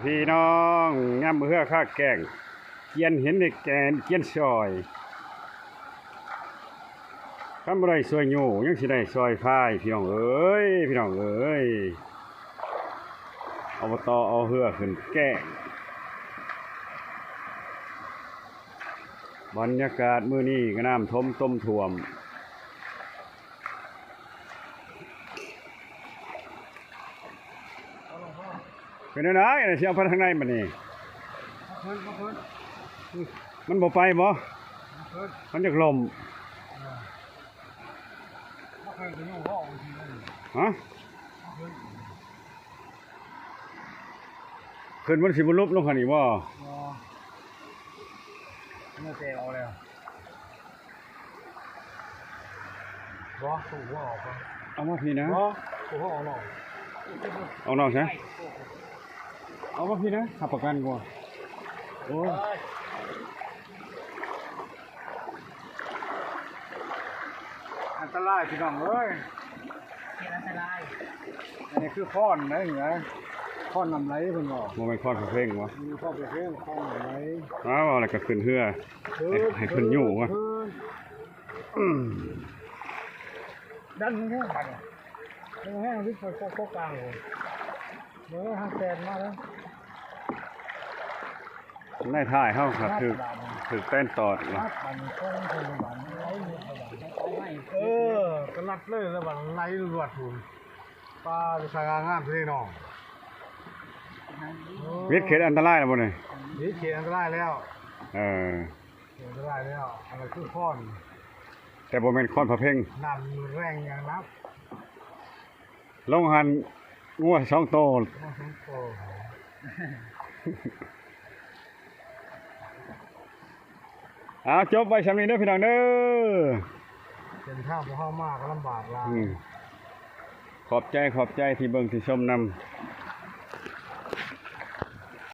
พี่น้องย่ำเพื่อข้าแกงเกียนเห็นในแกนเกียนซอยทำอะไรซอยอยู่ยังสิได้ซอยพายพี่น้องเอ้ยพี่น้องเอ้ยอบตเอาเหือขึ้นแกงบรรยากาศมื้อนี้ก็น้ำท่มต้มท่วมเป็นอะไรเสียงพันทางในมันนี่มันบ่ไปบ่มันจะลมฮะขึ้นมันสิบลุบลงขันอีกบ่ไม่เจเอาเลยบ่ถูกว่าออกป่ะเอามาพี่นะบ่ถูกว่าออกหรอกเอานอกใช่เอามาพี่นะขับประกันกูโอ้อันตรายพี่น้องเอ้ยอันตรายอันนี้คือค้อนนะเหรอค้อนนำไหลเพิ่นบอกมันเป็นค้อนเพ่งวะมีค้อนเพ่งค้อนนำไหลอ้าวอะไรก็ขึ้นเหือให้ขึ้นอยู่วะดันแห้งไปแห้งวิทย์โคกลางเลยเดี๋ยวทางแกนมาแล้วได้ถ่ายเข้าครับถือเต้นตอดเออกระลัดเลยแล้วบันไล่รวดหุ่นปลาจะสร้างงานพี่น้องวิทย์เขตอันตรายแล้วบ่เนี่ยวิทย์เขตอันตรายแล้วอันตรายแล้วอะไรคือค้อนแต่บ่แม่นค้อนพระเพ่งน้ำแรงอย่างนับลงหันงัว2 โตเอาจบไปสำนี้เด้อพี่น้องเด้อเป็นท่าพวกเขามากลำบากลาขอบใจที่เบิ่งที่ชมนำ